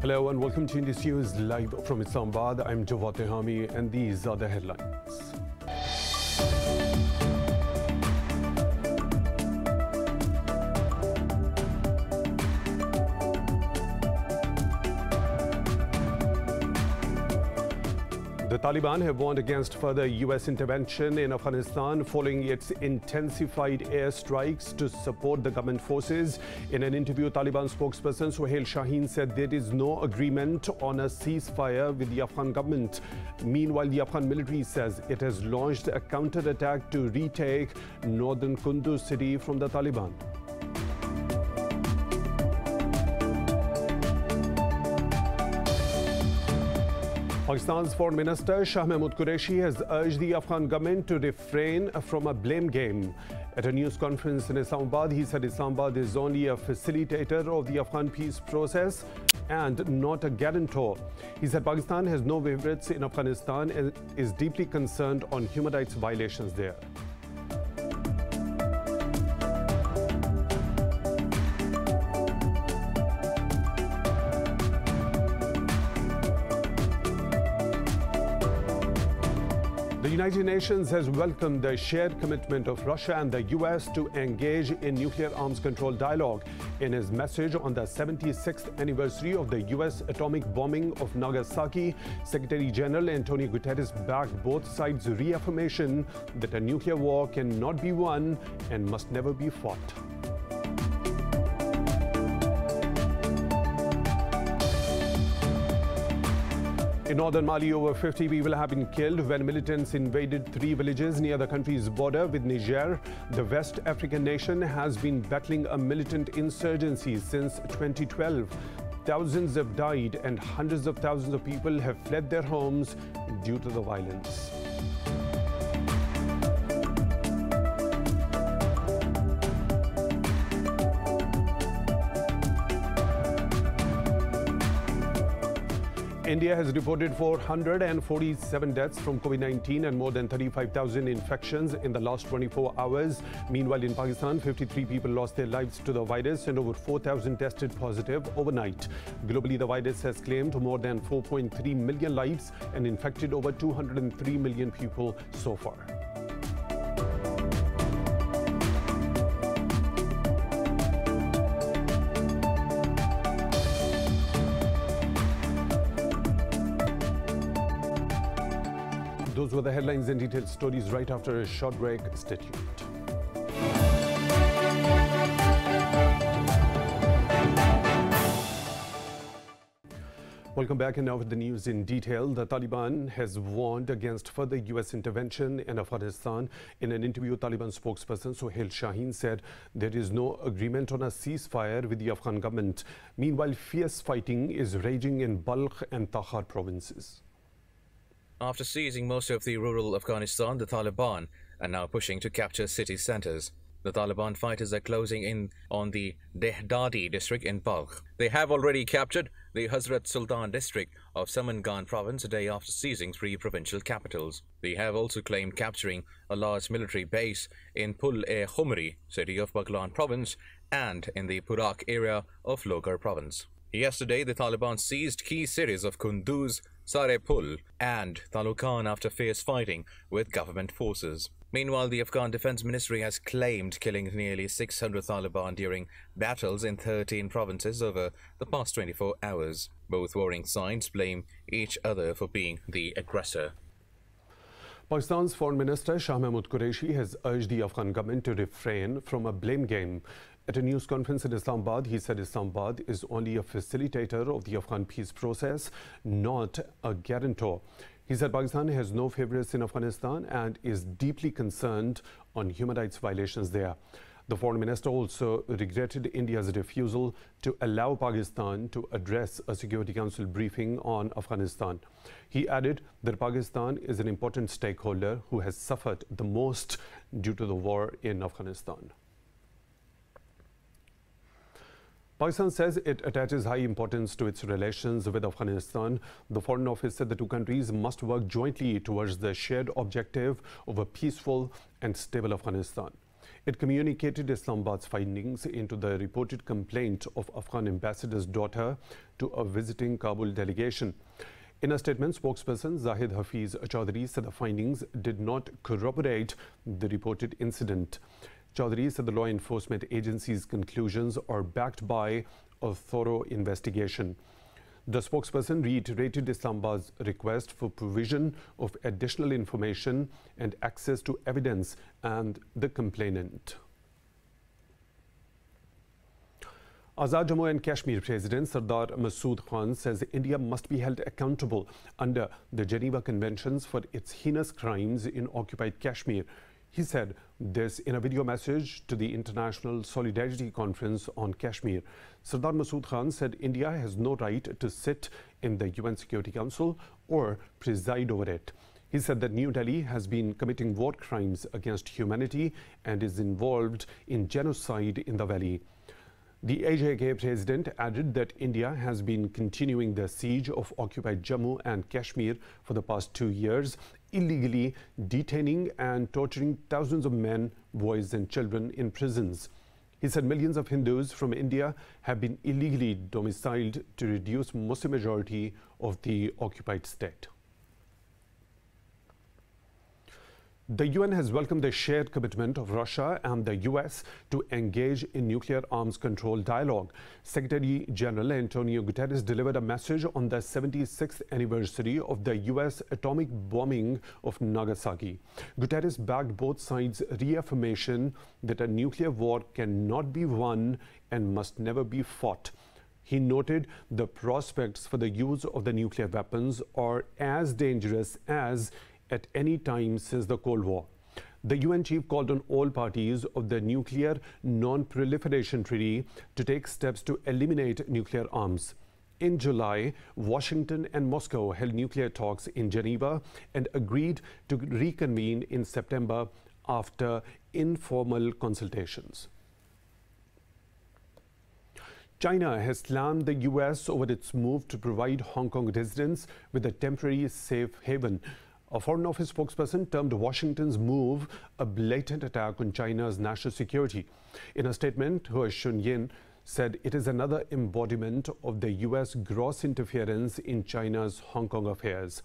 Hello and welcome to Indus News live from Islamabad. I'm Jawad Tehami and these are the headlines. The Taliban have warned against further US intervention in Afghanistan following its intensified airstrikes to support the government forces. In an interview, Taliban spokesperson Suhail Shaheen said there is no agreement on a ceasefire with the Afghan government. Meanwhile, the Afghan military says it has launched a counterattack to retake northern Kunduz city from the Taliban. Pakistan's Foreign Minister Shah Mahmood Qureshi has urged the Afghan government to refrain from a blame game. At a news conference in Islamabad, he said Islamabad is only a facilitator of the Afghan peace process and not a guarantor. He said Pakistan has no favorites in Afghanistan and is deeply concerned on human rights violations there. The United Nations has welcomed the shared commitment of Russia and the US to engage in nuclear arms control dialogue. In his message on the 76th anniversary of the US atomic bombing of Nagasaki, Secretary General Antonio Guterres backed both sides' reaffirmation that a nuclear war cannot be won and must never be fought. In northern Mali, over 50 people have been killed when militants invaded 3 villages near the country's border with Niger. The West African nation has been battling a militant insurgency since 2012. Thousands have died and hundreds of thousands of people have fled their homes due to the violence. India has reported 447 deaths from COVID-19 and more than 35,000 infections in the last 24 hours. Meanwhile, in Pakistan, 53 people lost their lives to the virus and over 4,000 tested positive overnight. Globally, the virus has claimed more than 4.3 million lives and infected over 203 million people so far. Those were the headlines and detailed stories right after a short break. Stay tuned. Welcome back, and now with the news in detail. The Taliban has warned against further US intervention in Afghanistan. In an interview, Taliban spokesperson Suhail Shaheen said there is no agreement on a ceasefire with the Afghan government. Meanwhile, fierce fighting is raging in Balkh and Takhar provinces. After seizing most of the rural Afghanistan, the Taliban are now pushing to capture city centers. The Taliban fighters are closing in on the Dehdadi district in Balkh. They have already captured the Hazrat Sultan district of Samangan province a day after seizing 3 provincial capitals. They have also claimed capturing a large military base in Pul-e-Khumri city of Baghlan province and in the Purak area of Logar province. Yesterday, the Taliban seized key cities of Kunduz, Sarepul and Talukan after fierce fighting with government forces. Meanwhile, the Afghan Defense Ministry has claimed killing nearly 600 Taliban during battles in 13 provinces over the past 24 hours. Both warring sides blame each other for being the aggressor. Pakistan's Foreign Minister Shah Mahmood Qureshi has urged the Afghan government to refrain from a blame game. At a news conference in Islamabad, he said Islamabad is only a facilitator of the Afghan peace process, not a guarantor. He said Pakistan has no favorites in Afghanistan and is deeply concerned on human rights violations there. The foreign minister also regretted India's refusal to allow Pakistan to address a Security Council briefing on Afghanistan. He added that Pakistan is an important stakeholder who has suffered the most due to the war in Afghanistan. Pakistan says it attaches high importance to its relations with Afghanistan. The Foreign Office said the two countries must work jointly towards the shared objective of a peaceful and stable Afghanistan. It communicated Islamabad's findings into the reported complaint of Afghan ambassador's daughter to a visiting Kabul delegation. In a statement, spokesperson Zahid Hafiz Chaudhry said the findings did not corroborate the reported incident. Chaudhry said the law enforcement agency's conclusions are backed by a thorough investigation. The spokesperson reiterated Islamabad's request for provision of additional information and access to evidence and the complainant. Azad Jammu and Kashmir President Sardar Masood Khan says India must be held accountable under the Geneva Conventions for its heinous crimes in occupied Kashmir. He said this in a video message to the International Solidarity Conference on Kashmir. Sardar Masood Khan said India has no right to sit in the UN Security Council or preside over it. He said that New Delhi has been committing war crimes against humanity and is involved in genocide in the valley. The AJK president added that India has been continuing the siege of occupied Jammu and Kashmir for the past 2 years, illegally detaining and torturing thousands of men, boys and children in prisons. He said millions of Hindus from India have been illegally domiciled to reduce Muslim majority of the occupied state. The UN has welcomed the shared commitment of Russia and the US to engage in nuclear arms control dialogue. Secretary General Antonio Guterres delivered a message on the 76th anniversary of the US atomic bombing of Nagasaki. Guterres backed both sides' reaffirmation that a nuclear war cannot be won and must never be fought. He noted the prospects for the use of the nuclear weapons are as dangerous as at any time since the Cold War. The UN chief called on all parties of the Nuclear Non-Proliferation Treaty to take steps to eliminate nuclear arms. In July, Washington and Moscow held nuclear talks in Geneva and agreed to reconvene in September after informal consultations. China has slammed the US over its move to provide Hong Kong residents with a temporary safe haven. A Foreign Office spokesperson termed Washington's move a blatant attack on China's national security. In a statement, He Shunyin said it is another embodiment of the US gross interference in China's Hong Kong affairs.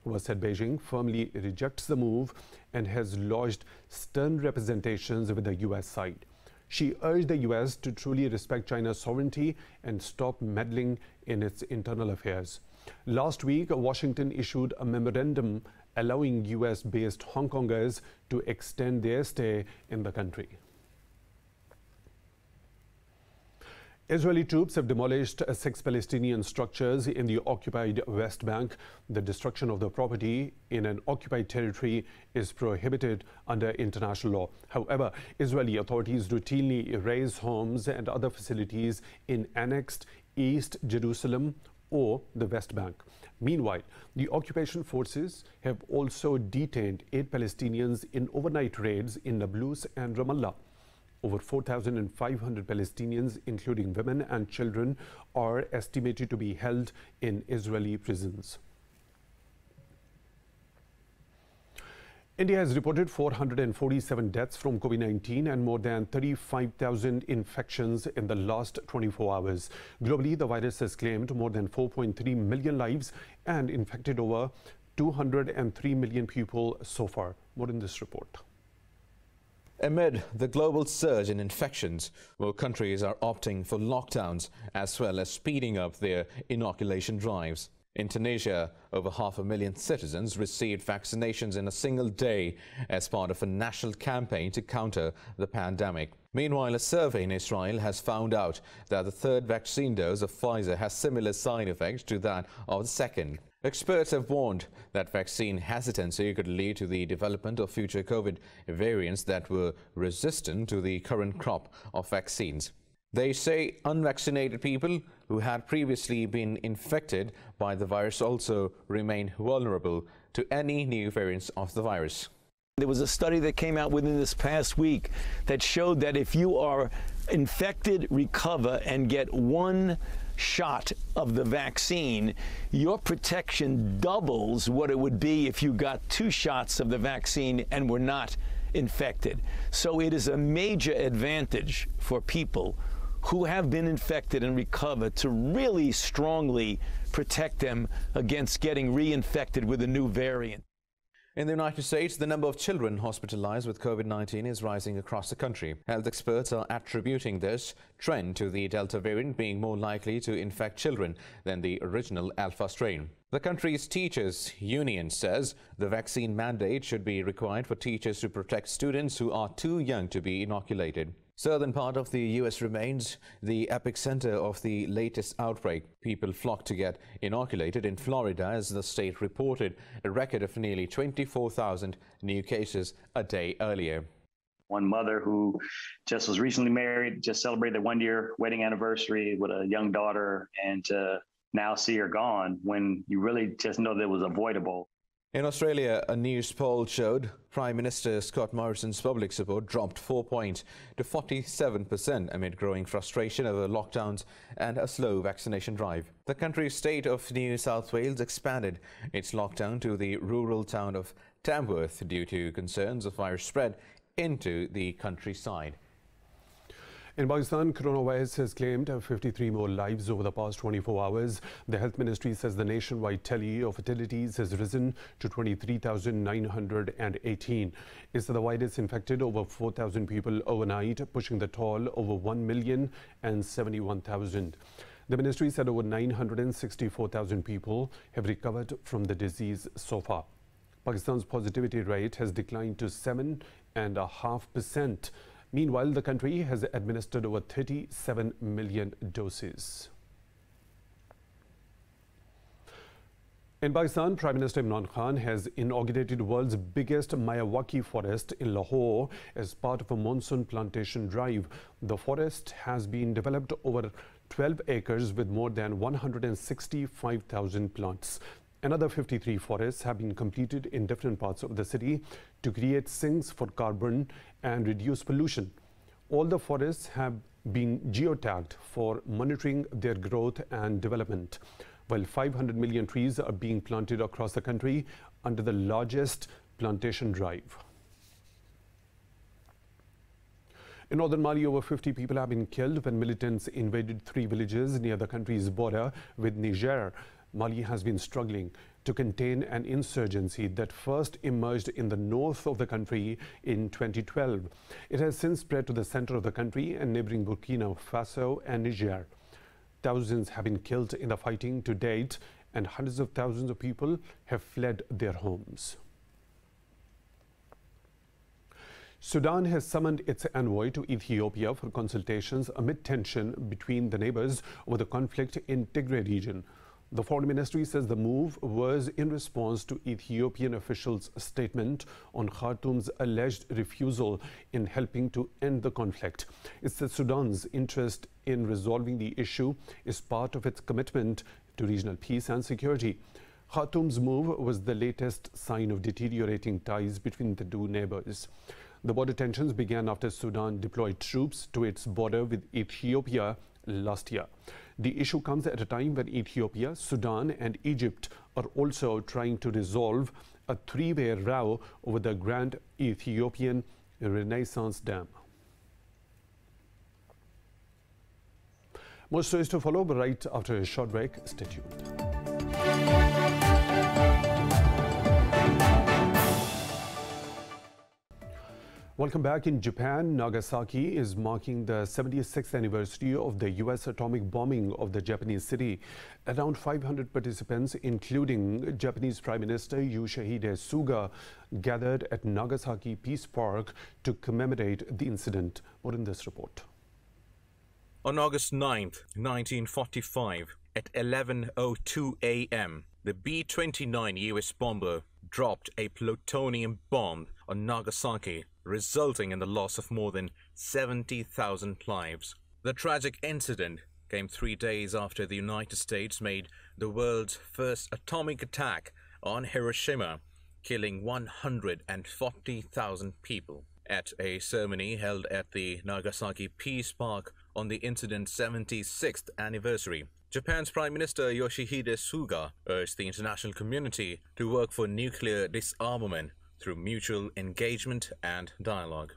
He said Beijing firmly rejects the move and has lodged stern representations with the US side. She urged the US to truly respect China's sovereignty and stop meddling in its internal affairs. Last week, Washington issued a memorandum allowing US-based Hong Kongers to extend their stay in the country. Israeli troops have demolished 6 Palestinian structures in the occupied West Bank. The destruction of the property in an occupied territory is prohibited under international law. However, Israeli authorities routinely erase homes and other facilities in annexed East Jerusalem or the West Bank. Meanwhile, the occupation forces have also detained 8 Palestinians in overnight raids in Nablus and Ramallah. Over 4,500 Palestinians, including women and children, are estimated to be held in Israeli prisons. India has reported 447 deaths from COVID-19 and more than 35,000 infections in the last 24 hours. Globally, the virus has claimed more than 4.3 million lives and infected over 203 million people so far. More in this report. Amid the global surge in infections, more countries are opting for lockdowns as well as speeding up their inoculation drives. In Tunisia, over 500,000 citizens received vaccinations in a single day as part of a national campaign to counter the pandemic. Meanwhile, a survey in Israel has found out that the third vaccine dose of Pfizer has similar side effects to that of the second. Experts have warned that vaccine hesitancy could lead to the development of future COVID variants that were resistant to the current crop of vaccines. They say unvaccinated people who had previously been infected by the virus also remain vulnerable to any new variants of the virus. There was a study that came out within this past week that showed that if you are infected, recover, and get one shot of the vaccine, your protection doubles what it would be if you got 2 shots of the vaccine and were not infected. So it is a major advantage for people who have been infected and recovered to really strongly protect them against getting reinfected with a new variant. In the United States, the number of children hospitalized with COVID-19 is rising across the country. Health experts are attributing this trend to the Delta variant being more likely to infect children than the original Alpha strain. The country's teachers' union says the vaccine mandate should be required for teachers to protect students who are too young to be inoculated. Southern part of the U.S. remains the epicenter of the latest outbreak. People flocked to get inoculated in Florida as the state reported a record of nearly 24,000 new cases a day earlier. One mother who just was recently married, just celebrated their one-year wedding anniversary with a young daughter, and to now see her gone when you really just know that it was avoidable. In Australia, a news poll showed Prime Minister Scott Morrison's public support dropped 4 points to 47% amid growing frustration over lockdowns and a slow vaccination drive. The country's state of New South Wales expanded its lockdown to the rural town of Tamworth due to concerns of virus spread into the countryside. In Pakistan, coronavirus has claimed 53 more lives over the past 24 hours. The health ministry says the nationwide tally of fatalities has risen to 23,918. It's the virus infected over 4,000 people overnight, pushing the toll over 1,071,000. The ministry said over 964,000 people have recovered from the disease so far. Pakistan's positivity rate has declined to 7.5%. Meanwhile, the country has administered over 37 million doses. In Pakistan, Prime Minister Imran Khan has inaugurated the world's biggest Miyawaki forest in Lahore as part of a monsoon plantation drive. The forest has been developed over 12 acres with more than 165,000 plants. Another 53 forests have been completed in different parts of the city to create sinks for carbon and reduce pollution. All the forests have been geotagged for monitoring their growth and development, while 500 million trees are being planted across the country under the largest plantation drive. In northern Mali, over 50 people have been killed when militants invaded 3 villages near the country's border with Niger. Mali has been struggling to contain an insurgency that first emerged in the north of the country in 2012. It has since spread to the center of the country and neighboring Burkina Faso and Niger. Thousands have been killed in the fighting to date, and hundreds of thousands of people have fled their homes. Sudan has summoned its envoy to Ethiopia for consultations amid tension between the neighbors over the conflict in Tigray region. The foreign ministry says the move was in response to Ethiopian officials' statement on Khartoum's alleged refusal in helping to end the conflict. It says Sudan's interest in resolving the issue is part of its commitment to regional peace and security. Khartoum's move was the latest sign of deteriorating ties between the two neighbors. The border tensions began after Sudan deployed troops to its border with Ethiopia last year. The issue comes at a time when Ethiopia, Sudan and Egypt are also trying to resolve a 3-way row over the Grand Ethiopian Renaissance Dam. More stories to follow, but right after a short break. Stay tuned. Welcome back. In Japan, Nagasaki is marking the 76th anniversary of the U.S. atomic bombing of the Japanese city. Around 500 participants, including Japanese Prime Minister Yoshihide Suga, gathered at Nagasaki Peace Park to commemorate the incident. More in this report. On August 9th, 1945, at 11:02 a.m., the B-29 U.S. bomber dropped a plutonium bomb on Nagasaki, resulting in the loss of more than 70,000 lives. The tragic incident came 3 days after the United States made the world's first atomic attack on Hiroshima, killing 140,000 people. At a ceremony held at the Nagasaki Peace Park on the incident's 76th anniversary, Japan's Prime Minister Yoshihide Suga urged the international community to work for nuclear disarmament through mutual engagement and dialogue.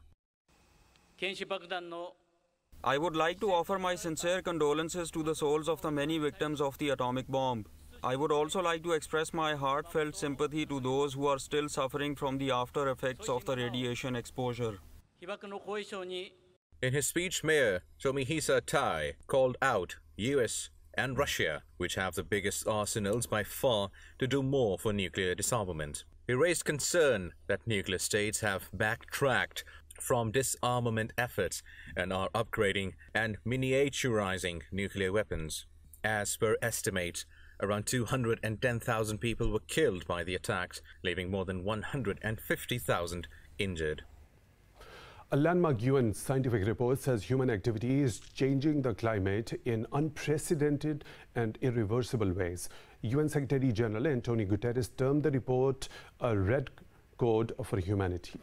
I would like to offer my sincere condolences to the souls of the many victims of the atomic bomb. I would also like to express my heartfelt sympathy to those who are still suffering from the after effects of the radiation exposure. In his speech, Mayor Tomihisa Tai called out US and Russia, which have the biggest arsenals by far, to do more for nuclear disarmament. He raised concern that nuclear states have backtracked from disarmament efforts and are upgrading and miniaturizing nuclear weapons. As per estimates, around 210,000 people were killed by the attacks, leaving more than 150,000 injured. A landmark UN scientific report says human activity is changing the climate in unprecedented and irreversible ways. UN Secretary General Antonio Guterres termed the report a red code for humanity.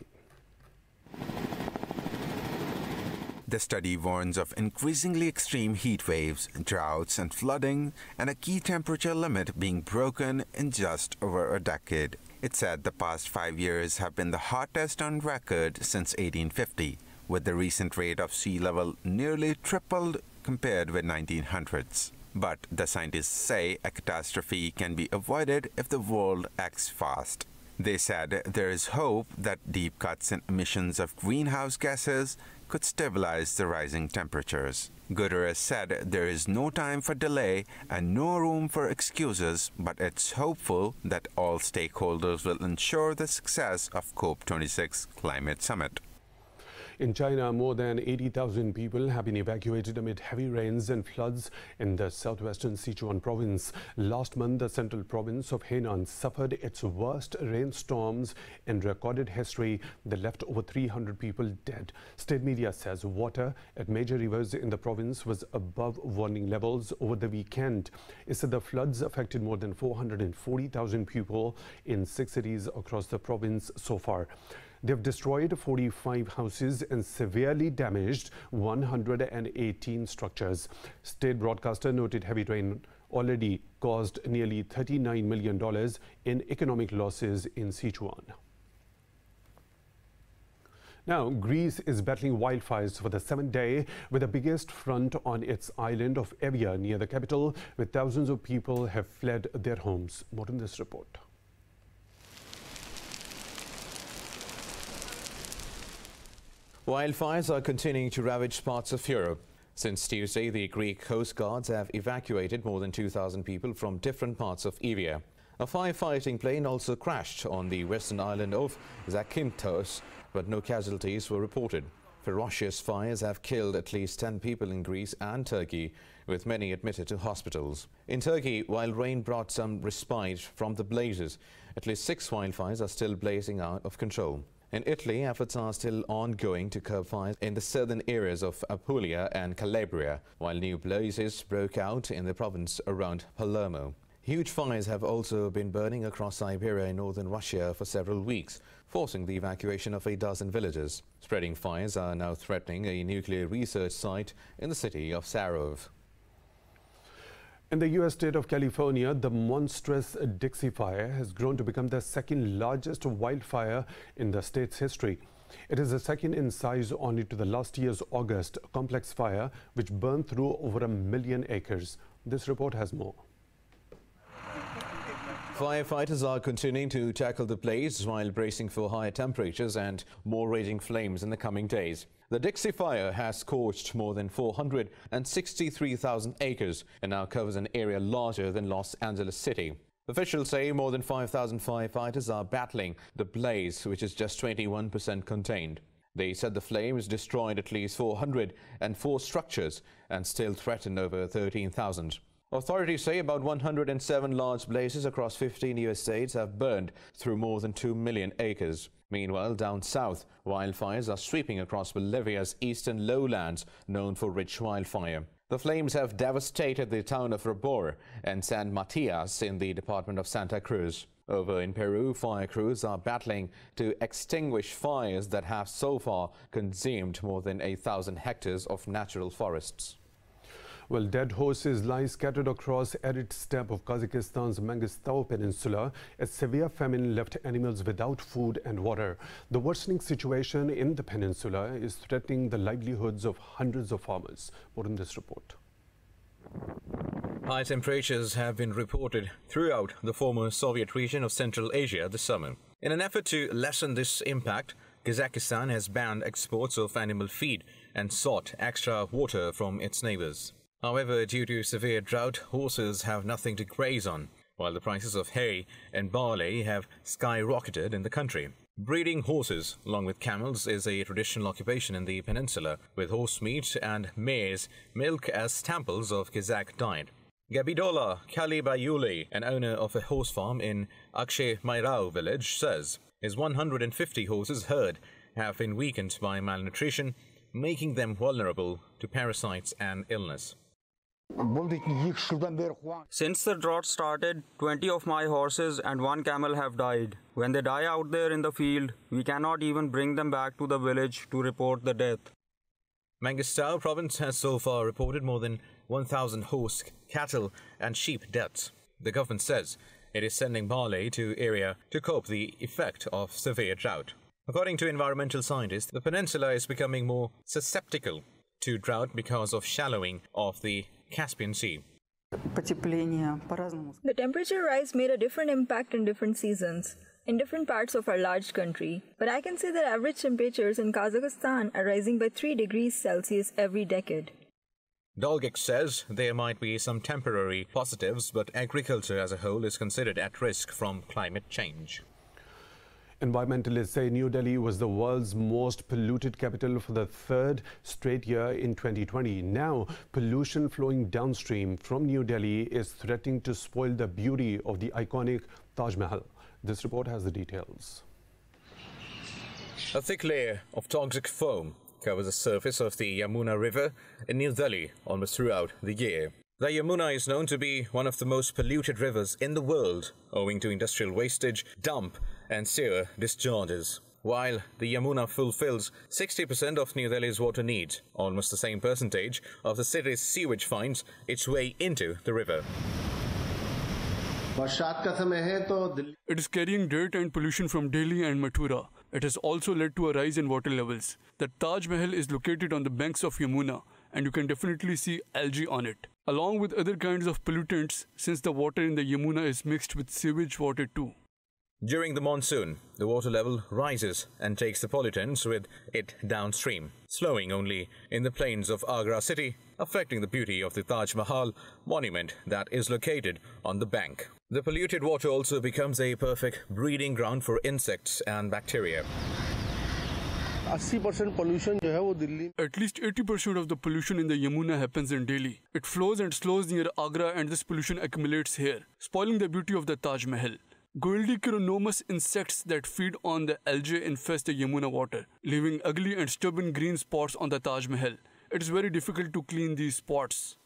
The study warns of increasingly extreme heat waves, droughts and flooding, and a key temperature limit being broken in just over a decade. It said the past 5 years have been the hottest on record since 1850, with the recent rate of sea level nearly tripled compared with 1900s. But the scientists say a catastrophe can be avoided if the world acts fast. They said there is hope that deep cuts in emissions of greenhouse gases could stabilize the rising temperatures. Guterres said there is no time for delay and no room for excuses, but it's hopeful that all stakeholders will ensure the success of COP26 climate summit. In China, more than 80,000 people have been evacuated amid heavy rains and floods in the southwestern Sichuan province. Last month, the central province of Henan suffered its worst rainstorms in recorded history that left over 300 people dead. State media says water at major rivers in the province was above warning levels over the weekend. It said the floods affected more than 440,000 people in 6 cities across the province so far. They've destroyed 45 houses and severely damaged 118 structures. State broadcaster noted heavy rain already caused nearly $39 million in economic losses in Sichuan. Now, Greece is battling wildfires for the 7th day with the biggest front on its island of Evia near the capital, where thousands of people have fled their homes. More in this report. Wildfires are continuing to ravage parts of Europe. Since Tuesday, the Greek Coast Guards have evacuated more than 2,000 people from different parts of Evia. A firefighting plane also crashed on the western island of Zakynthos, but no casualties were reported. Ferocious fires have killed at least 10 people in Greece and Turkey, with many admitted to hospitals. In Turkey, while rain brought some respite from the blazes, at least 6 wildfires are still blazing out of control. In Italy, efforts are still ongoing to curb fires in the southern areas of Apulia and Calabria, while new blazes broke out in the province around Palermo. Huge fires have also been burning across Siberia and northern Russia for several weeks, forcing the evacuation of a dozen villages. Spreading fires are now threatening a nuclear research site in the city of Sarov. In the U.S. state of California, the monstrous Dixie Fire has grown to become the second largest wildfire in the state's history. It is the second in size only to the last year's August complex fire, which burned through over 1 million acres. This report has more. Firefighters are continuing to tackle the blaze while bracing for higher temperatures and more raging flames in the coming days. The Dixie Fire has scorched more than 463,000 acres and now covers an area larger than Los Angeles City. Officials say more than 5,000 firefighters are battling the blaze, which is just 21% contained. They said the flames destroyed at least 404 structures and still threaten over 13,000. Authorities say about 107 large blazes across 15 U.S. states have burned through more than 2 million acres. Meanwhile, down south, wildfires are sweeping across Bolivia's eastern lowlands, known for rich wildfire. The flames have devastated the town of Robor and San Matias in the department of Santa Cruz. Over in Peru, fire crews are battling to extinguish fires that have so far consumed more than 1,000 hectares of natural forests. Well, dead horses lie scattered across arid steppe of Kazakhstan's Mangistau Peninsula as severe famine left animals without food and water. The worsening situation in the peninsula is threatening the livelihoods of hundreds of farmers. More in this report. High temperatures have been reported throughout the former Soviet region of Central Asia this summer. In an effort to lessen this impact, Kazakhstan has banned exports of animal feed and sought extra water from its neighbors. However, due to severe drought, horses have nothing to graze on, while the prices of hay and barley have skyrocketed in the country. Breeding horses, along with camels, is a traditional occupation in the peninsula, with horse meat and maize milk as staples of Kazakh diet. Gabidola Kalibayuli, an owner of a horse farm in Akshay Mairao village, says his 150 horses herd have been weakened by malnutrition, making them vulnerable to parasites and illness. Since the drought started, 20 of my horses and 1 camel have died. When they die out there in the field, we cannot even bring them back to the village to report the death. Mangistau province has so far reported more than 1,000 horse, cattle and sheep deaths. The government says it is sending barley to area to cope the effect of severe drought. According to environmental scientists, the peninsula is becoming more susceptible to drought because of shallowing of the Caspian Sea. The temperature rise made a different impact in different seasons, in different parts of our large country. But I can say that average temperatures in Kazakhstan are rising by 3 degrees Celsius every decade. Dolgek says there might be some temporary positives, but agriculture as a whole is considered at risk from climate change. Environmentalists say New Delhi was the world's most polluted capital for the 3rd straight year in 2020. Now, pollution flowing downstream from New Delhi is threatening to spoil the beauty of the iconic Taj Mahal. This report has the details. A thick layer of toxic foam covers the surface of the Yamuna River in New Delhi almost throughout the year. The Yamuna is known to be one of the most polluted rivers in the world, owing to industrial wastage, dump and sewer discharges. While the Yamuna fulfills 60% of New Delhi's water needs, almost the same percentage of the city's sewage finds its way into the river. It is carrying dirt and pollution from Delhi and Mathura. It has also led to a rise in water levels. The Taj Mahal is located on the banks of Yamuna, and you can definitely see algae on it, along with other kinds of pollutants, since the water in the Yamuna is mixed with sewage water too. During the monsoon, the water level rises and takes the pollutants with it downstream, slowing only in the plains of Agra city, affecting the beauty of the Taj Mahal monument that is located on the bank. The polluted water also becomes a perfect breeding ground for insects and bacteria. At least 80% of the pollution in the Yamuna happens in Delhi. It flows and slows near Agra, and this pollution accumulates here, spoiling the beauty of the Taj Mahal. Goildichronomus insects that feed on the algae infest the Yamuna water, leaving ugly and stubborn green spots on the Taj Mahal. It is very difficult to clean these spots.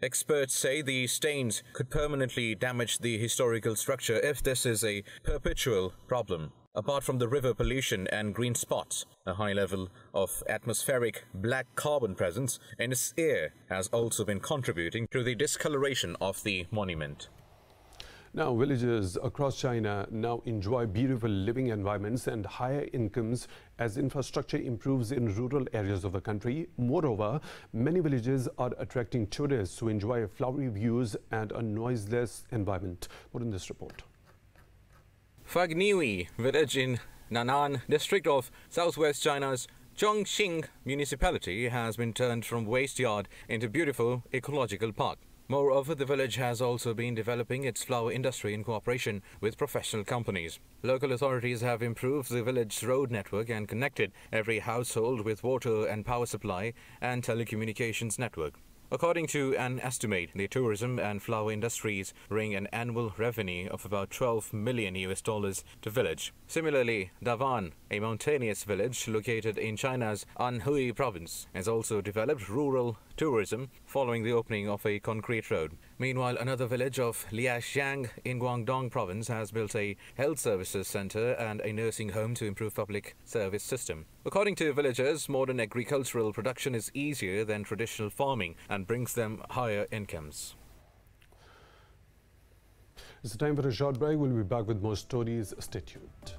Experts say the stains could permanently damage the historical structure if this is a perpetual problem. Apart from the river pollution and green spots, a high level of atmospheric black carbon presence in its air has also been contributing to the discoloration of the monument. Now, villagers across China now enjoy beautiful living environments and higher incomes as infrastructure improves in rural areas of the country. Moreover, many villages are attracting tourists who enjoy flowery views and a noiseless environment. More in this report. Fagniwi village in Nanan district of southwest China's Chongqing municipality has been turned from waste yard into beautiful ecological park. Moreover, the village has also been developing its flower industry in cooperation with professional companies. Local authorities have improved the village's road network and connected every household with water and power supply and telecommunications network. According to an estimate, the tourism and flower industries bring an annual revenue of about $12 million to village. Similarly, Davan, a mountainous village located in China's Anhui province, has also developed rural tourism following the opening of a concrete road. Meanwhile, another village of Liaxiang in Guangdong province has built a health services center and a nursing home to improve public service system. According to villagers, modern agricultural production is easier than traditional farming and and brings them higher incomes. It's time for a short break. We'll be back with more stories. Stay tuned.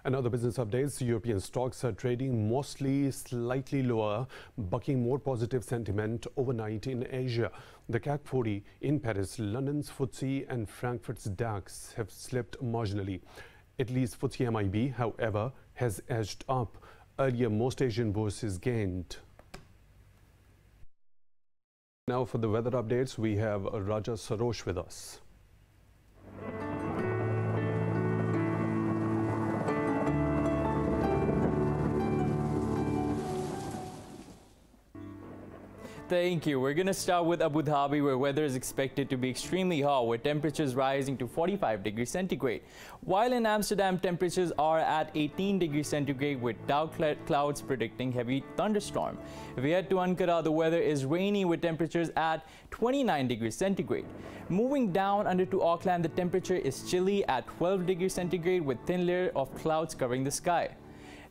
And other business updates, European stocks are trading mostly slightly lower, bucking more positive sentiment overnight in Asia. The CAC 40 in Paris, London's FTSE and Frankfurt's DAX have slipped marginally. Italy's FTSE MIB, however, has edged up. Earlier, most Asian bourses gained. Now for the weather updates, we have Raja Sarosh with us. Thank you. We're going to start with Abu Dhabi, where weather is expected to be extremely hot, with temperatures rising to 45 degrees centigrade. While in Amsterdam, temperatures are at 18 degrees centigrade, with dark clouds predicting heavy thunderstorm. If we head to Ankara, the weather is rainy, with temperatures at 29 degrees centigrade. Moving down under to Auckland, the temperature is chilly at 12 degrees centigrade, with thin layer of clouds covering the sky.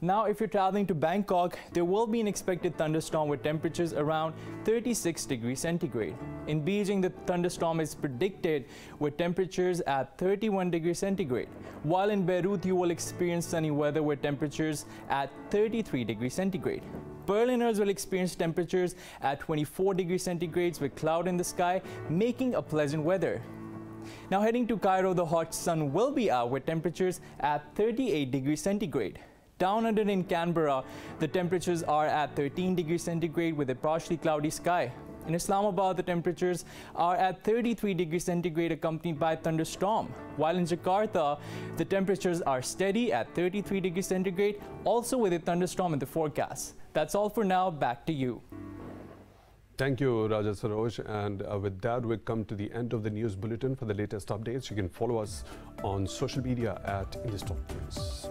Now, if you're traveling to Bangkok, there will be an expected thunderstorm with temperatures around 36 degrees centigrade. In Beijing, the thunderstorm is predicted with temperatures at 31 degrees centigrade. While in Beirut, you will experience sunny weather with temperatures at 33 degrees centigrade. Berliners will experience temperatures at 24 degrees centigrade with cloud in the sky, making a pleasant weather. Now, heading to Cairo, the hot sun will be out with temperatures at 38 degrees centigrade. Down under in Canberra, the temperatures are at 13 degrees centigrade with a partially cloudy sky. In Islamabad, the temperatures are at 33 degrees centigrade accompanied by thunderstorm. While in Jakarta, the temperatures are steady at 33 degrees centigrade, also with a thunderstorm in the forecast. That's all for now. Back to you. Thank you, Raja Sarosh. And with that, we come to the end of the news bulletin. For the latest updates, you can follow us on social media at Indus News.